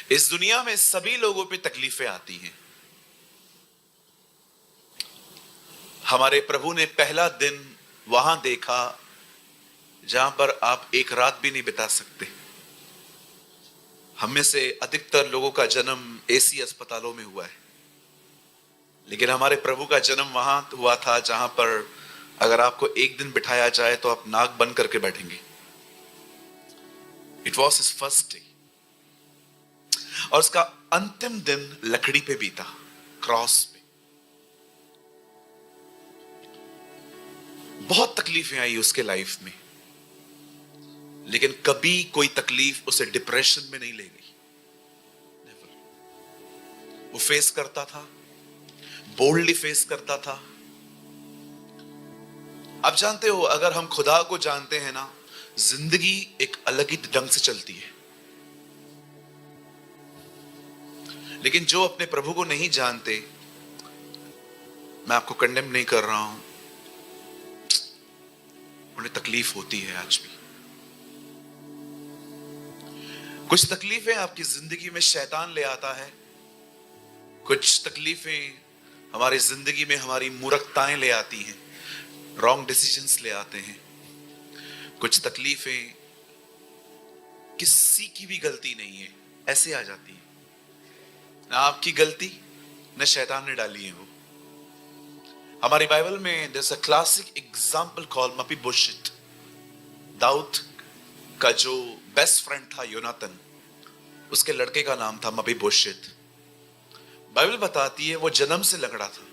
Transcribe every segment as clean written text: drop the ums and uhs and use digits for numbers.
इस दुनिया में सभी लोगों पे तकलीफें आती हैं। हमारे प्रभु ने पहला दिन वहां देखा जहां पर आप एक रात भी नहीं बिता सकते। हम में से अधिकतर लोगों का जन्म एसी अस्पतालों में हुआ है, लेकिन हमारे प्रभु का जन्म वहां हुआ था जहां पर अगर आपको एक दिन बिठाया जाए तो आप नाक बंद करके बैठेंगे। It was his first day, और उसका अंतिम दिन लकड़ी पे बीता, क्रॉस पे। बहुत तकलीफें आई उसके लाइफ में, लेकिन कभी कोई तकलीफ उसे डिप्रेशन में नहीं ले गई। Never. वो फेस करता था, बोल्डली फेस करता था। आप जानते हो, अगर हम खुदा को जानते हैं ना, जिंदगी एक अलग ही ढंग से चलती है। लेकिन जो अपने प्रभु को नहीं जानते, मैं आपको कंडेम नहीं कर रहा हूं, उन्हें तकलीफ होती है आज भी। कुछ तकलीफें आपकी जिंदगी में शैतान ले आता है, कुछ तकलीफें हमारी जिंदगी में हमारी मूर्खताएं ले आती हैं, रॉन्ग डिसीजंस ले आते हैं। कुछ तकलीफें किसी की भी गलती नहीं है, ऐसे आ जाती है, ना आपकी गलती न शैतान ने डाली है। वो हमारी बाइबल में there's a classic example called मपीबोशेत। दाऊद का जो बेस्ट फ्रेंड था योनातन, उसके लड़के का नाम था मपीबोशेत। बाइबल बताती है वो जन्म से लंगड़ा था।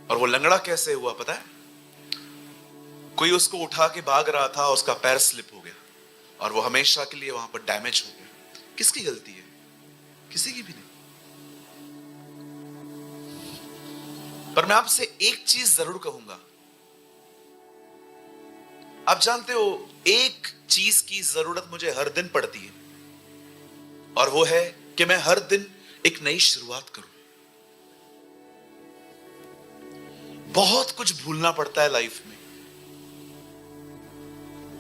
और वो लंगड़ा कैसे हुआ पता है? कोई उसको उठा के भाग रहा था, उसका पैर स्लिप हो गया और वो हमेशा के लिए वहां पर डैमेज हो गया। किसकी गलती है? किसी की भी नहीं। पर मैं आपसे एक चीज जरूर कहूंगा। आप जानते हो, एक चीज की जरूरत मुझे हर दिन पड़ती है, और वो है कि मैं हर दिन एक नई शुरुआत करूं। बहुत कुछ भूलना पड़ता है लाइफ में।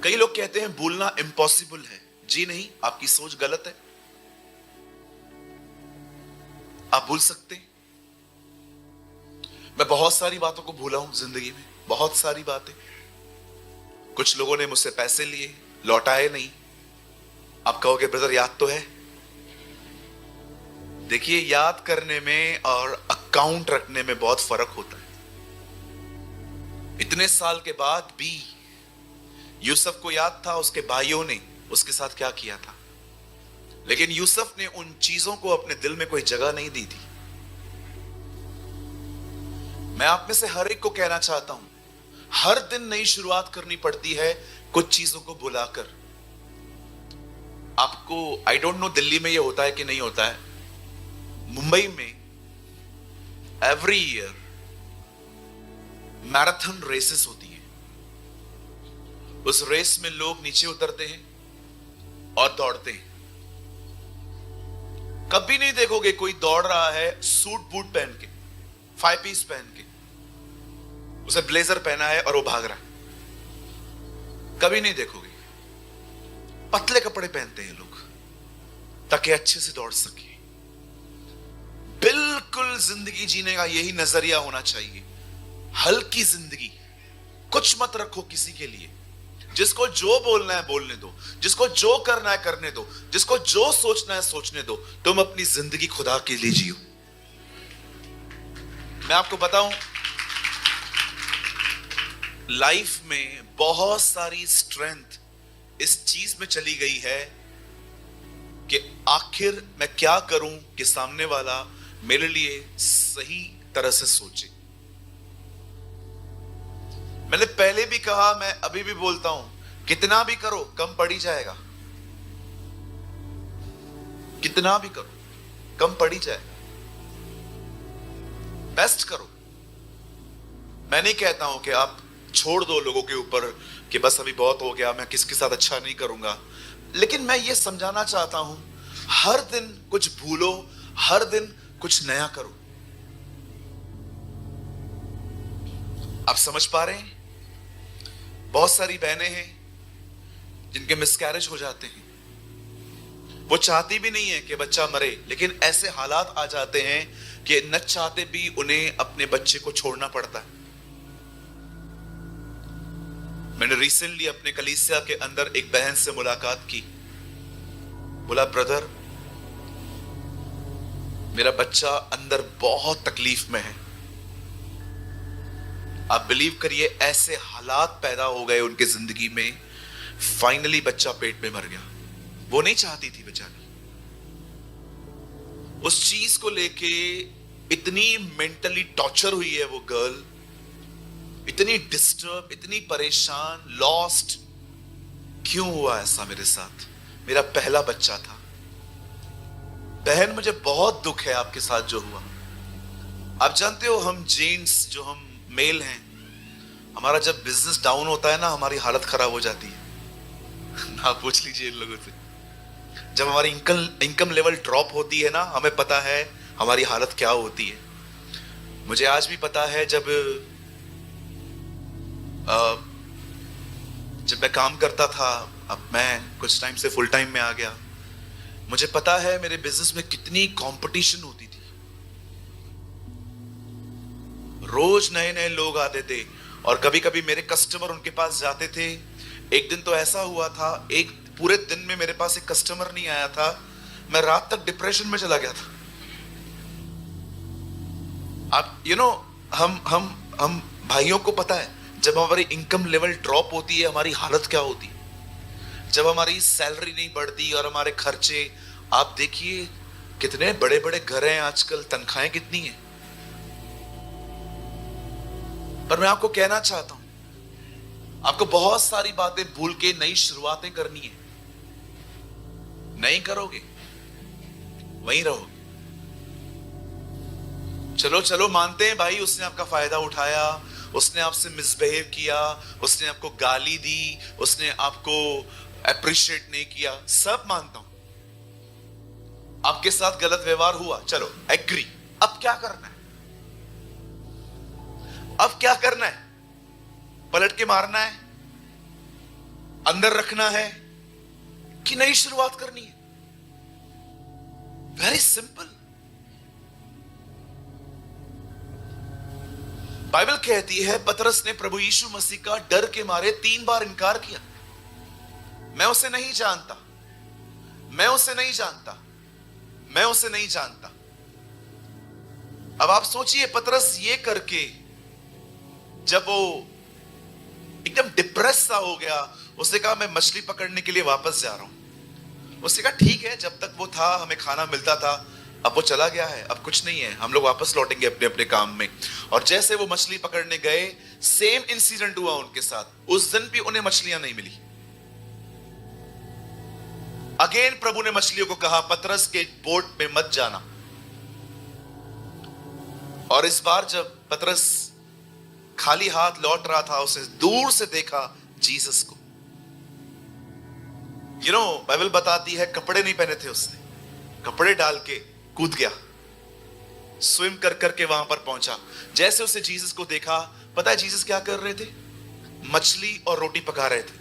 कई लोग कहते हैं भूलना इम्पॉसिबल है। जी नहीं, आपकी सोच गलत है। आप भूल सकते हैं। मैं बहुत सारी बातों को भूला हूं जिंदगी में, बहुत सारी बातें। कुछ लोगों ने मुझसे पैसे लिए, लौटाए नहीं। आप कहोगे ब्रदर याद तो है। देखिए, याद करने में और अकाउंट रखने में बहुत फर्क होता है। इतने साल के बाद भी यूसुफ को याद था उसके भाइयों ने उसके साथ क्या किया था, लेकिन यूसुफ ने उन चीजों को अपने दिल में कोई जगह नहीं दी थी। मैं आप में से हर एक को कहना चाहता हूं, हर दिन नई शुरुआत करनी पड़ती है, कुछ चीजों को भुलाकर। आपको आई डोंट नो दिल्ली में यह होता है कि नहीं होता है। मुंबई में एवरी ईयर मैराथन रेसेस होती है। उस रेस में लोग नीचे उतरते हैं और दौड़ते हैं। कभी नहीं देखोगे कोई दौड़ रहा है सूट बूट पहन के, 5 पीस पहन के, उसे ब्लेजर पहना है और वो भाग रहा है। कभी नहीं देखोगे। पतले कपड़े पहनते हैं लोग ताकि अच्छे से दौड़ सके। बिल्कुल जिंदगी जीने का यही नजरिया होना चाहिए। हल्की जिंदगी, कुछ मत रखो किसी के लिए। जिसको जो बोलना है बोलने दो, जिसको जो करना है करने दो, जिसको जो सोचना है सोचने दो। तुम अपनी जिंदगी खुदा के लिए जियो। मैं आपको बताऊं, लाइफ में बहुत सारी स्ट्रेंथ इस चीज में चली गई है कि आखिर मैं क्या करूं कि सामने वाला मेरे लिए सही तरह से सोचे। मैंने पहले भी कहा, मैं अभी भी बोलता हूं, कितना भी करो कम पड़ ही जाएगा। कितना भी करो कम पड़ ही जाएगा। बेस्ट करो। मैं नहीं कहता हूं कि आप छोड़ दो लोगों के ऊपर कि बस अभी बहुत हो गया, मैं किसके साथ अच्छा नहीं करूंगा। लेकिन मैं ये समझाना चाहता हूं, हर दिन कुछ भूलो, हर दिन कुछ नया करो। आप समझ पा रहे हैं? बहुत सारी बहनें हैं जिनके मिसकैरेज हो जाते हैं, वो चाहती भी नहीं है कि बच्चा मरे, लेकिन ऐसे हालात आ जाते हैं कि न चाहते भी उन्हें अपने बच्चे को छोड़ना पड़ता है। मैंने रिसेंटली अपने कलीसिया के अंदर एक बहन से मुलाकात की। बोला, ब्रदर, मेरा बच्चा अंदर बहुत तकलीफ में है। आप बिलीव करिए, ऐसे हालात पैदा हो गए उनके जिंदगी में, फाइनली बच्चा पेट में मर गया। वो नहीं चाहती थी बेचारी। उस चीज को लेके इतनी मेंटली टॉर्चर हुई है वो गर्ल, इतनी डिस्टर्ब, इतनी परेशान, लॉस्ट। क्यों हुआ ऐसा मेरे साथ? मेरा पहला बच्चा था। बहन, मुझे बहुत दुख है आपके साथ जो हुआ। आप जानते हो, हम जेंट्स, जो हम मेल हैं, हमारा जब बिजनेस डाउन होता है ना, हमारी हालत खराब हो जाती है। आप पूछ लीजिए इन लोगों से। जब हमारी इनकम लेवल ड्रॉप होती है ना, हमें पता है हमारी हालत क्या होती है। मुझे आज भी पता है, जब मैं काम करता था, अब मैं कुछ टाइम से फुल टाइम में आ गया, मुझे पता है मेरे बिजनेस में कितनी कंपटीशन होती थी। रोज नए नए लोग आते थे और कभी कभी मेरे कस्टमर उनके पास जाते थे। एक दिन तो ऐसा हुआ था, एक पूरे दिन में मेरे पास एक कस्टमर नहीं आया था। मैं रात तक डिप्रेशन में चला गया था। आप हम भाइयों को पता है, जब हमारी इनकम लेवल ड्रॉप होती है, हमारी हालत क्या होती है। जब हमारी सैलरी नहीं बढ़ती और हमारे खर्चे, आप देखिए कितने बड़े बड़े घर हैं आजकल, तनख्वाहें कितनी हैं। पर मैं आपको कहना चाहता हूं, आपको बहुत सारी बातें भूल के नई शुरुआतें करनी है। नहीं करोगे, वहीं रहोगे। चलो चलो, मानते हैं भाई, उसने आपका फायदा उठाया, उसने आपसे मिसबिहेव किया, उसने आपको गाली दी, उसने आपको अप्रिशिएट नहीं किया, सब मानता हूं। आपके साथ गलत व्यवहार हुआ, चलो एग्री। अब क्या करना है? अब क्या करना है? पलट के मारना है, अंदर रखना है, कि नई शुरुआत करनी है? Very simple. बाइबल कहती है, पतरस ने प्रभु यीशु मसीह का डर के मारे 3 बार इनकार किया। मैं उसे नहीं जानता, मैं उसे नहीं जानता, मैं उसे नहीं जानता। अब आप सोचिए, पतरस ये करके जब वो एकदम डिप्रेस सा हो गया, उसने कहा, मैं मछली पकड़ने के लिए वापस जा रहा हूं। उसने कहा, ठीक है, जब तक वो था हमें खाना मिलता था, अब वो चला गया है, अब कुछ नहीं है, हम लोग वापस लौटेंगे अपने अपने काम में। और जैसे वो मछली पकड़ने गए, सेम इंसिडेंट हुआ उनके साथ। उस दिन भी उन्हें मछलियां नहीं मिली। अगेन प्रभु ने मछलियों को कहा, पतरस के बोट में मत जाना। और इस बार जब पतरस खाली हाथ लौट रहा था, उसने दूर से देखा जीसस को। बाइबल बताती है, कपड़े नहीं पहने थे उसने, कपड़े डाल के कूद गया, स्विम कर करके वहां पर पहुंचा। जैसे उसने जीसस को देखा, पता है जीसस क्या कर रहे थे? मछली और रोटी पका रहे थे।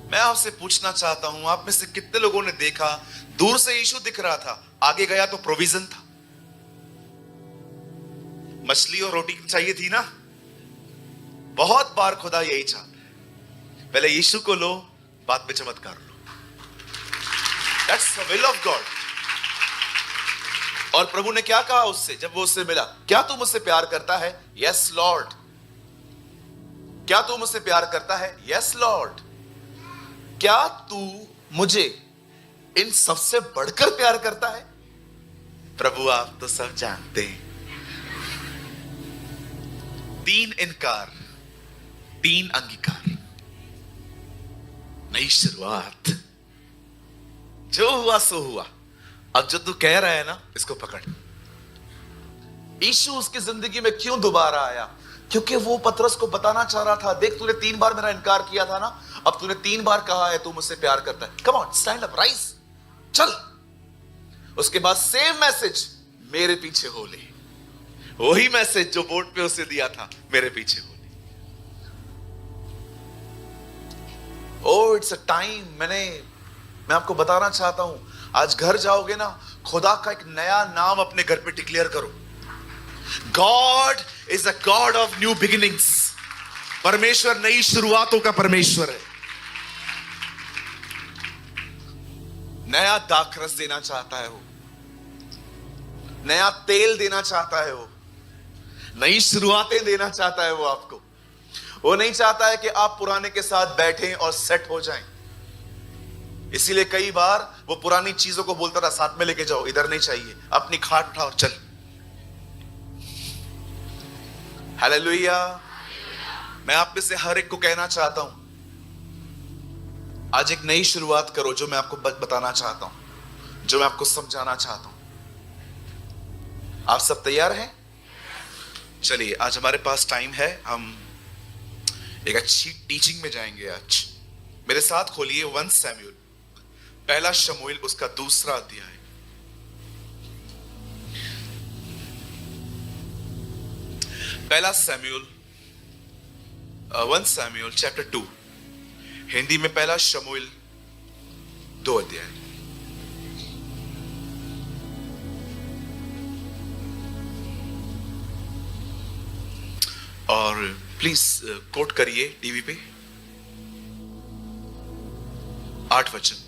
मैं आपसे पूछना चाहता हूं, आप में से कितने लोगों ने देखा, दूर से यीशु दिख रहा था, आगे गया तो प्रोविजन था। मछली और रोटी चाहिए थी ना। बहुत बार खुदा यही चाहता है, पहले यीशु को लो, बाद में चमत्कार लो। That's the will of God। और प्रभु ने क्या कहा उससे जब वो उससे मिला? क्या तू मुझसे प्यार करता है? Yes Lord. क्या तू मुझसे प्यार करता है? Yes Lord. क्या तू मुझे इन सबसे बढ़कर प्यार करता है? प्रभु आप तो सब जानते हैं। 3 इनकार, 3 अंगीकार, नई शुरुआत। जो हुआ सो हुआ। अब जो तू कह रहा है ना, इसको पकड़। यीशु उसकी जिंदगी में क्यों दोबारा आया? क्योंकि वो पतरस को बताना चाह रहा था, देख तूने 3 बार मेरा इनकार किया था ना, अब तूने 3 बार कहा है तू मुझसे प्यार करता है। Come on, stand up, rise, चल। उसके बाद सेम मैसेज, मेरे पीछे हो ले। वही मैसेज जो बोर्ड पे उसे दिया था, मेरे पीछे हो ले। Oh it's a time. मैंने मैं आपको बताना चाहता हूं, आज घर जाओगे ना, खुदा का एक नया नाम अपने घर पे डिक्लेयर करो। God is a God of new beginnings. परमेश्वर नई शुरुआतों का परमेश्वर है। नया दाखरस देना चाहता है वो, नया तेल देना चाहता है वो, नई शुरुआतें देना चाहता है वो आपको। वो नहीं चाहता है कि आप पुराने के साथ बैठें और सेट हो जाएं। इसीलिए कई बार वो पुरानी चीजों को बोलता था, साथ में लेके जाओ, इधर नहीं चाहिए, अपनी खाट उठाओ, चल। हालेलुया। मैं आप में से हर एक को कहना चाहता हूं, आज एक नई शुरुआत करो। जो मैं आपको बताना चाहता हूं, जो मैं आपको समझाना चाहता हूं। आप सब तैयार हैं? चलिए, आज हमारे पास टाइम है, हम एक अच्छी टीचिंग में जाएंगे आज। मेरे साथ खोलिए 1 शमूएल, पहला शमूएल उसका 2 अध्याय। पहला शमूएल 1 शमूएल चैप्टर 2, हिंदी में पहला शमूएल 2 अध्याय। और प्लीज कोट करिए टीवी पे 8 वचन।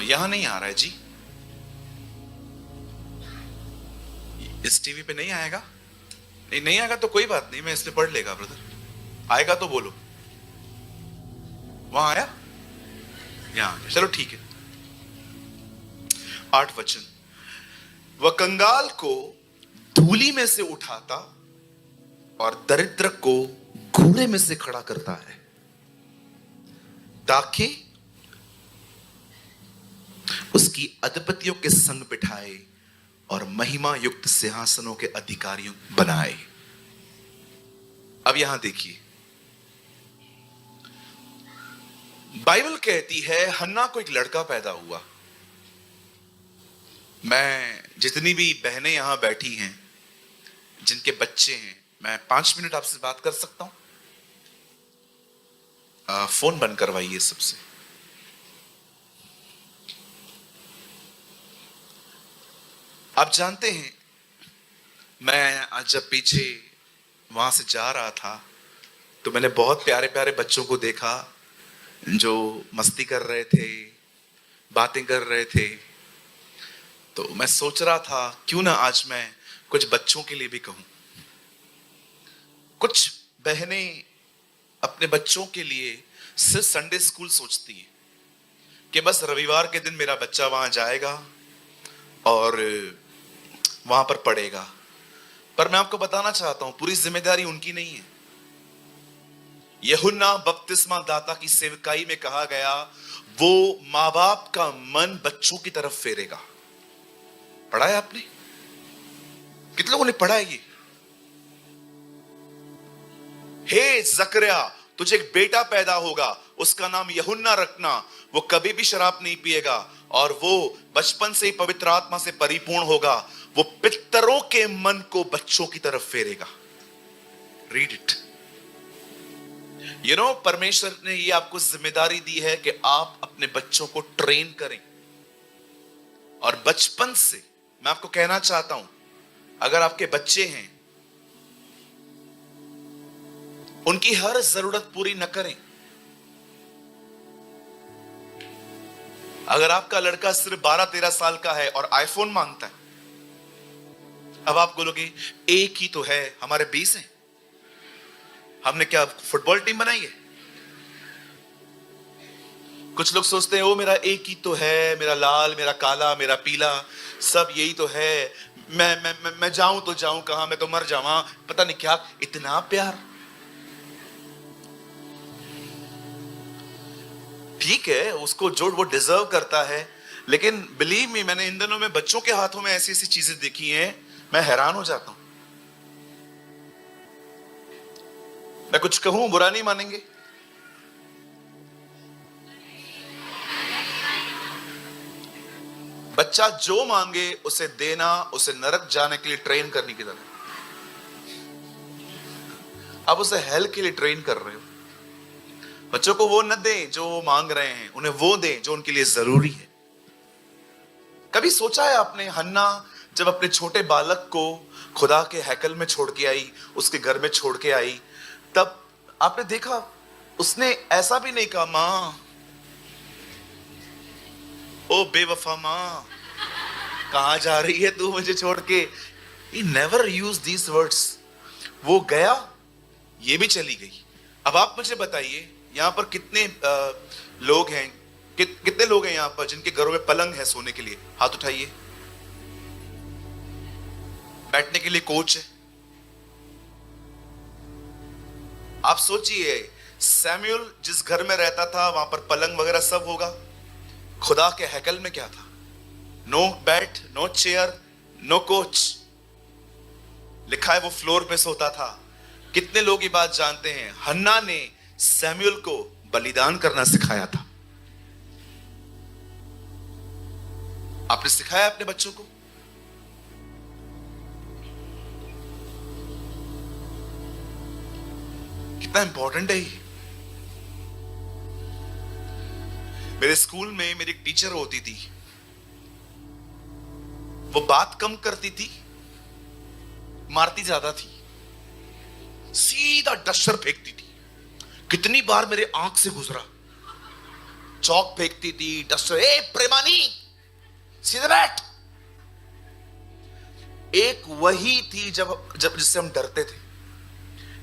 यहां नहीं आ रहा है जी, इस टीवी पे नहीं आएगा। नहीं आएगा तो कोई बात नहीं, मैं इसलिए पढ़ लेगा ब्रदर। आएगा तो बोलो। वहां आया, यहां आ गया, चलो ठीक है। 8 वचन। वह कंगाल को धूली में से उठाता और दरिद्र को घूरे में से खड़ा करता है, ताकि उसकी अधिपतियों के संग बिठाए और महिमा युक्त सिंहासनों के अधिकारियों बनाए। अब यहां देखिए, बाइबल कहती है हन्ना को एक लड़का पैदा हुआ। मैं जितनी भी बहनें यहां बैठी हैं, जिनके बच्चे हैं, मैं 5 मिनट आपसे बात कर सकता हूं? फोन बंद करवाइए सबसे। आप जानते हैं, मैं आज जब पीछे वहां से जा रहा था तो मैंने बहुत प्यारे प्यारे बच्चों को देखा जो मस्ती कर रहे थे, बातें कर रहे थे। तो मैं सोच रहा था क्यों ना आज मैं कुछ बच्चों के लिए भी कहूं। कुछ बहनें अपने बच्चों के लिए सिर्फ संडे स्कूल सोचती है कि बस रविवार के दिन मेरा बच्चा वहां जाएगा और वहां पर पढ़ेगा। पर मैं आपको बताना चाहता हूं, पूरी जिम्मेदारी उनकी नहीं है। यूहन्ना बपतिस्मा दाता की सेवकाई में कहा गया, वो मां बाप का मन बच्चों की तरफ फेरेगा। पढ़ा है आपने? कितने लोगों ने पढ़ा है ये? हे जकरिया, तुझे एक बेटा पैदा होगा, उसका नाम यूहन्ना रखना। वो कभी भी शराब नहीं पिएगा और वो बचपन से ही पवित्र आत्मा से परिपूर्ण होगा। वो पितरों के मन को बच्चों की तरफ फेरेगा। Read it. यू नो, परमेश्वर ने ये आपको जिम्मेदारी दी है कि आप अपने बच्चों को ट्रेन करें। और बचपन से मैं आपको कहना चाहता हूं, अगर आपके बच्चे हैं, उनकी हर जरूरत पूरी न करें। अगर आपका लड़का सिर्फ 12-13 साल का है और आईफोन मांगता है, अब आप बोलोगे एक ही तो है, हमारे 20 हैं, हमने क्या फुटबॉल टीम बनाई है? कुछ लोग सोचते हैं वो मेरा एक ही तो है, मेरा लाल, मेरा काला, मेरा पीला, सब यही तो है। मैं जाऊं तो जाऊं कहां, मैं तो मर जाऊं, पता नहीं क्या। इतना प्यार, ठीक है, उसको जो वो डिजर्व करता है। लेकिन बिलीव मी, मैंने इन दिनों में बच्चों के हाथों में ऐसी ऐसी चीजें देखी हैं, मैं हैरान हो जाता हूं। मैं कुछ कहूं बुरा नहीं मानेंगे। बच्चा जो मांगे उसे देना, उसे नरक जाने के लिए ट्रेन करने की तरह। आप उसे हेल के लिए ट्रेन कर रहे हो। बच्चों को वो न दें जो वो मांग रहे हैं, उन्हें वो दें जो उनके लिए जरूरी है। कभी सोचा है आपने, हन्ना जब अपने छोटे बालक को खुदा के हैकल में छोड़ के आई, उसके घर में छोड़ के आई, तब आपने देखा उसने ऐसा भी नहीं कहा, मां ओ बेवफा मां कहां जा रही है तू मुझे छोड़ के। He never used these words। वो गया, ये भी चली गई। अब आप मुझे बताइए, यहां पर कितने लोग हैं, कितने लोग हैं यहां पर जिनके घरों में पलंग है सोने के लिए? हाथ उठाइए। बैठने के लिए कोच है। आप सोचिए, सैमुअल जिस घर में रहता था वहां पर पलंग वगैरह सब होगा। खुदा के हैकल में क्या था? No bed, no chair, no coach. लिखा है वो फ्लोर पे सोता था। कितने लोग ये बात जानते हैं? हन्ना ने सैमुअल को बलिदान करना सिखाया था। आपने सिखाया अपने बच्चों को? कितना इंपॉर्टेंट है ये। मेरे स्कूल में मेरी एक टीचर होती थी, वो बात कम करती थी, मारती ज्यादा थी। सीधा डस्टर फेंकती थी। कितनी बार मेरे आंख से गुजरा। चौक फेंकती थी, डस्टर, ए प्रेमानी सीधे बैठ। एक वही थी जब जिससे हम डरते थे।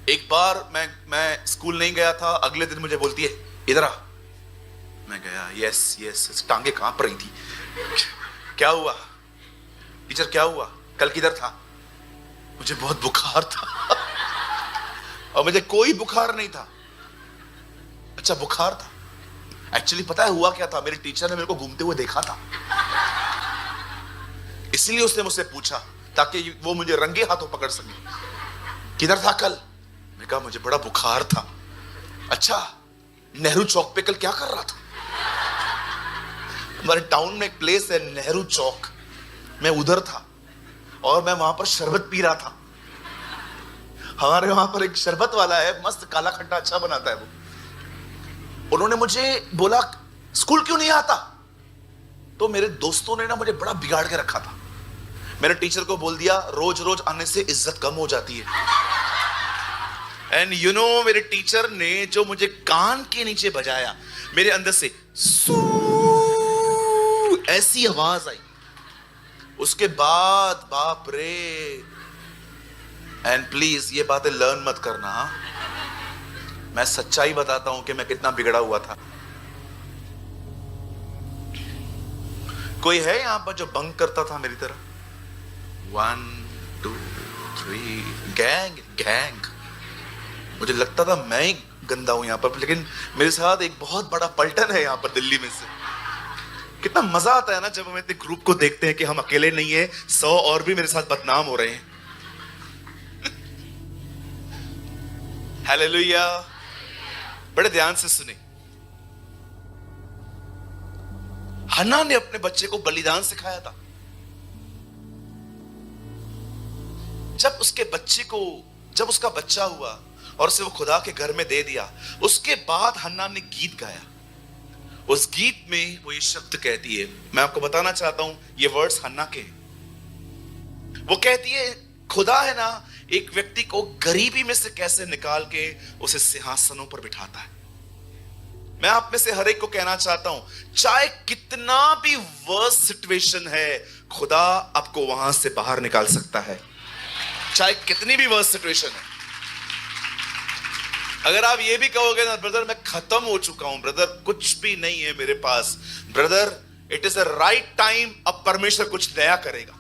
एक बार मैं स्कूल नहीं गया था, अगले दिन मुझे बोलती है इधर आ। मैं गया, यस यस, टांगे कांप रही थी। क्या हुआ टीचर, क्या हुआ? कल किधर था? मुझे बहुत बुखार था। और मुझे कोई बुखार नहीं था। अच्छा बुखार था। एक्चुअली पता है हुआ क्या था? मेरी टीचर ने मेरे को घूमते हुए देखा था, इसलिए उसने मुझसे पूछा ताकि वो मुझे रंगे हाथों पकड़ सके। किधर था कल? मैं कहा मुझे बड़ा बुखार था। अच्छा, नेहरू चौक पे कल क्या कर रहा था? हमारे टाउन में एक प्लेस है नेहरू चौक, मैं उधर था और मैं वहां पर शरबत पी रहा था। हमारे वहां पर एक शरबत वाला है, मस्त काला खट्टा अच्छा बनाता है वो। उन्होंने मुझे बोला स्कूल क्यों नहीं आता? तो मेरे दोस्तों ने ना मुझे बड़ा बिगाड़ के रखा था। मैंने टीचर को बोल दिया रोज रोज आने से इज्जत कम हो जाती है। एंड यू नो, मेरे टीचर ने जो मुझे कान के नीचे बजाया, मेरे अंदर से सू ऐसी आवाज आई। उसके बाद बाप रे। एंड प्लीज ये बातें लर्न मत करना। मैं सच्चाई बताता हूं कि मैं कितना बिगड़ा हुआ था। कोई है यहां पर जो बंक करता था मेरी तरह? 1 2 3 गैंग। मुझे लगता था मैं ही गंदा हूं यहां पर, लेकिन मेरे साथ एक बहुत बड़ा पलटन है यहां पर दिल्ली में से। कितना मजा आता है ना जब हम इतने ग्रुप को देखते हैं कि हम अकेले नहीं है, 100 और भी मेरे साथ बदनाम हो रहे हैं। हालेलुया। बड़े ध्यान से सुने। हन्ना ने अपने बच्चे को बलिदान सिखाया था। जब उसका बच्चा हुआ और उसे वो खुदा के घर में दे दिया, उसके बाद हन्ना ने गीत गाया। उस गीत में वो ये शब्द कहती है, मैं आपको बताना चाहता हूं ये वर्ड्स हन्ना के। वो कहती है खुदा है ना, एक व्यक्ति को गरीबी में से कैसे निकाल के उसे सिंहासनों पर बिठाता है। मैं आप में से हर एक को कहना चाहता हूं, चाहे कितना भी वर्स्ट सिचुएशन है, खुदा आपको वहां से बाहर निकाल सकता है। चाहे कितनी भी वर्स्ट सिचुएशन है। अगर आप ये भी कहोगे ना, ब्रदर मैं खत्म हो चुका हूं, ब्रदर कुछ भी नहीं है मेरे पास, brother it is a right time, अब परमेश्वर कुछ नया करेगा।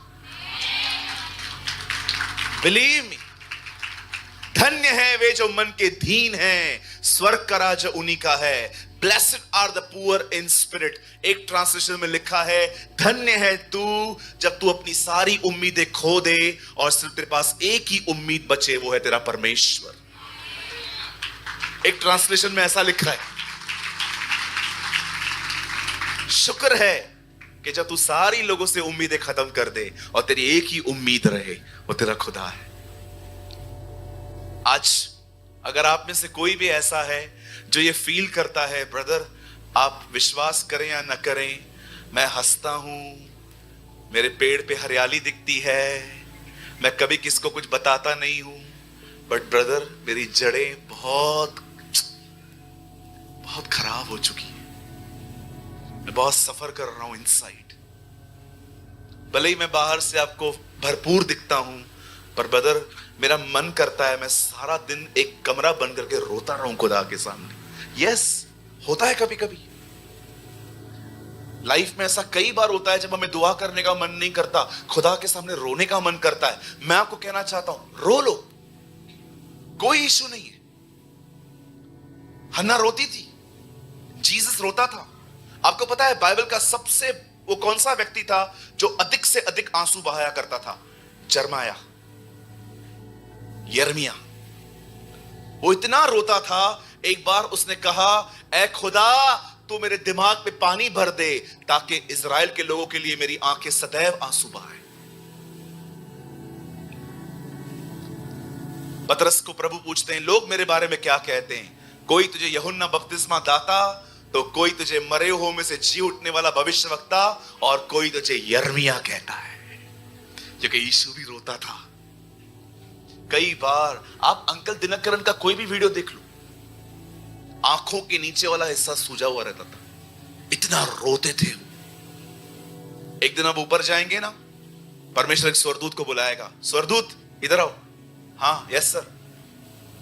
Believe me. धन्य है वे जो मन के दीन हैं, स्वर्ग का राज उन्हीं का है। Blessed are the poor in spirit. एक ट्रांसलेशन में लिखा है धन्य है तू जब तू अपनी सारी उम्मीदें खो दे और सिर्फ तेरे पास एक ही उम्मीद बचे, वो है तेरा परमेश्वर। एक ट्रांसलेशन में ऐसा लिखा है, शुक्र है कि जब तू सारी लोगों से उम्मीदें खत्म कर दे और तेरी एक ही उम्मीद रहे, वो तेरा खुदा है। आज अगर आप में से कोई भी ऐसा है जो ये फील करता है, ब्रदर आप विश्वास करें या न करें, मैं हंसता हूं, मेरे पेड़ पे हरियाली दिखती है, मैं कभी किसको कुछ बताता नहीं हूं, बट ब्रदर मेरी जड़ें बहुत बहुत खराब हो चुकी है, मैं बहुत सफर कर रहा हूं इनसाइड। भले ही मैं बाहर से आपको भरपूर दिखता हूं, पर ब्रदर मेरा मन करता है मैं सारा दिन एक कमरा बंद करके रोता रहूं खुदा के सामने। यस, होता है कभी कभी लाइफ में, ऐसा कई बार होता है जब हमें दुआ करने का मन नहीं करता, खुदा के सामने रोने का मन करता है। मैं आपको कहना चाहता हूं, रो लो, कोई इश्यू नहीं है। हन्ना रोती थी, जीसस रोता था। आपको पता है बाइबल का सबसे वो कौन सा व्यक्ति था जो अधिक से अधिक आंसू बहाया करता था? जरमाया, यर्मिया। वो इतना रोता था, एक बार उसने कहा, ऐ खुदा तू मेरे दिमाग पे पानी भर दे ताकि इजराइल के लोगों के लिए मेरी आंखें सदैव आंसू बहाए। पतरस को प्रभु पूछते हैं, लोग मेरे बारे में क्या कहते हैं? कोई तुझे यूहन्ना बपतिस्मा दाता, तो कोई तुझे मरे हुओं में से जी उठने वाला भविष्यवक्ता, और कोई तुझे यर्मिया कहता है। क्योंकि यीशु भी रोता था। कई बार आप अंकल दिनकरन का कोई भी वीडियो देख लो, आंखों के नीचे वाला हिस्सा सूजा हुआ रहता था, इतना रोते थे। एक दिन अब ऊपर जाएंगे ना, परमेश्वर एक स्वरदूत को बुलाएगा, स्वरदूत इधर आओ। हाँ यस सर,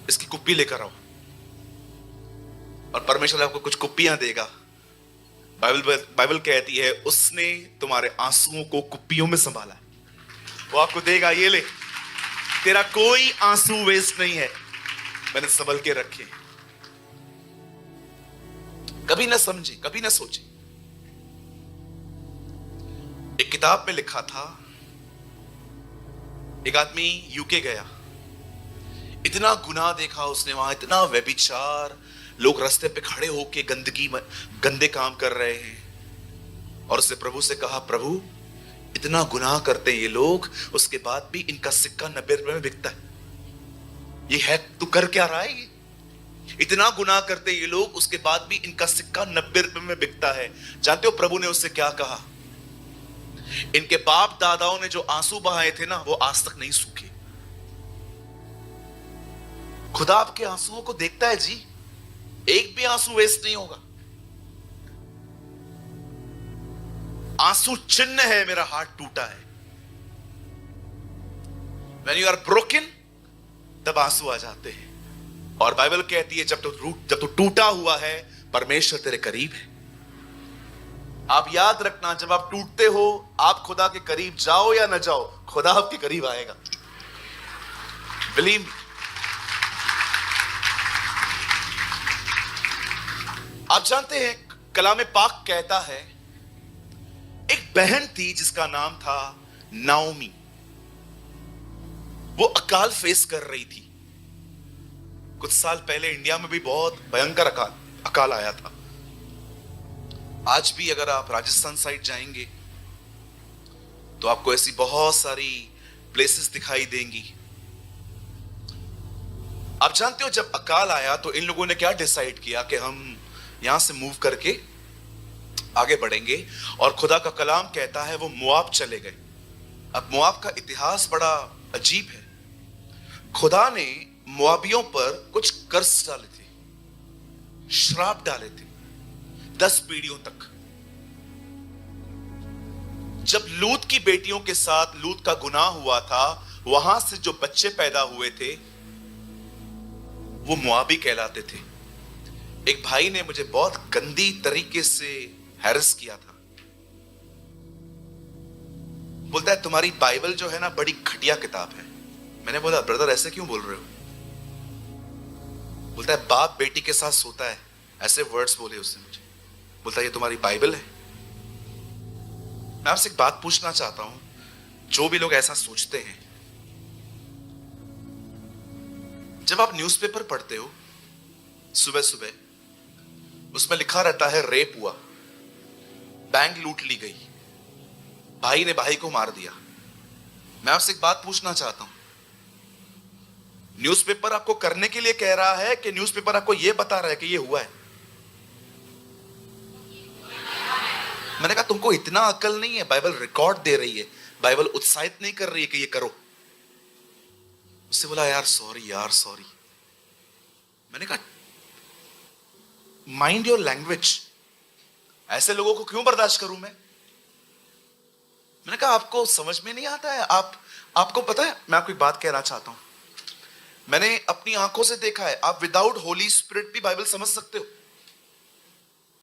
इसकी कुप्पी लेकर आओ। और परमेश्वर आपको कुछ कुप्पियां देगा। बाइबल कहती है उसने तुम्हारे आंसुओं को कुप्पियों में संभाला। वो आपको देगा, ये ले, तेरा कोई आंसू वेस्ट नहीं है, मैंने संभल के रखे। कभी ना समझे, कभी ना सोचे। एक किताब में लिखा था, एक आदमी यूके गया, इतना गुनाह देखा उसने वहां, इतना व्यभिचार, लोग रास्ते पे खड़े होके गंदे काम कर रहे हैं। और उसने प्रभु से कहा, प्रभु इतना गुनाह करते हैं ये लोग, उसके बाद भी इनका सिक्का 90 रुपए में बिकता है, ये है तू कर क्या रहा है? इतना गुनाह करते ये लोग, उसके बाद भी इनका सिक्का 90 रुपए में बिकता है। जानते हो प्रभु ने उससे क्या कहा? इनके बाप दादाओं ने जो आंसू बहाए थे ना, वो आज तक नहीं सूखे। खुदा आपके आंसुओं को देखता है जी, एक भी आंसू वेस्ट नहीं होगा। आंसू चिन्ह है मेरा हार्ट टूटा है। When you are broken, तब आंसू आ जाते हैं। और बाइबल कहती है जब तू टूटा हुआ है, परमेश्वर तेरे करीब है। आप याद रखना, जब आप टूटते हो, आप खुदा के करीब जाओ या ना जाओ, खुदा आपके करीब आएगा। बिलीव। आप जानते हैं कलाम पाक कहता है, एक बहन थी जिसका नाम था नाओमी। वो अकाल फेस कर रही थी। कुछ साल पहले इंडिया में भी बहुत भयंकर अकाल आया था। आज भी अगर आप राजस्थान साइड जाएंगे तो आपको ऐसी बहुत सारी प्लेसेस दिखाई देंगी। आप जानते हो जब अकाल आया तो इन लोगों ने क्या डिसाइड किया कि हम यहां से मूव करके आगे बढ़ेंगे। और खुदा का कलाम कहता है वो मोआब चले गए। अब मोआब का इतिहास बड़ा अजीब है। खुदा ने मोआबियों पर कुछ कर्ज डाले थे, श्राप डाले थे 10 पीढ़ियों तक। जब लूत की बेटियों के साथ लूत का गुनाह हुआ था, वहां से जो बच्चे पैदा हुए थे वो मोआबी कहलाते थे। एक भाई ने मुझे बहुत गंदी तरीके से हैरेस किया था। बोलता है तुम्हारी बाइबल जो है ना बड़ी घटिया किताब है। मैंने बोला ब्रदर ऐसे क्यों बोल रहे हो? बोलता है बाप बेटी के साथ सोता है, ऐसे वर्ड्स बोले उसने मुझे। बोलता है ये तुम्हारी बाइबल है? मैं आपसे एक बात पूछना चाहता हूं, जो भी लोग ऐसा सोचते हैं, जब आप न्यूज़पेपर पढ़ते हो सुबह सुबह, उसमें लिखा रहता है रेप हुआ, बैंक लूट ली गई, भाई ने भाई को मार दिया। मैं आपसे एक बात पूछना चाहता हूं, न्यूज़पेपर आपको करने के लिए कह रहा है कि न्यूज़पेपर आपको यह बता रहा है कि यह हुआ है? मैंने कहा तुमको इतना अकल नहीं है, बाइबल रिकॉर्ड दे रही है, बाइबल उत्साहित नहीं कर रही है कि ये करो। उससे बोला यार सॉरी यार सॉरी। मैंने कहा माइंड योर लैंग्वेज, ऐसे लोगों को क्यों बर्दाश्त करूं मैं? मैंने कहा आपको समझ में नहीं आता है? आपको पता है, मैं आपको एक बात कहना चाहता हूं, मैंने अपनी आंखों से देखा है, आप विदाउट होली स्पिरिट भी बाइबल समझ सकते हो।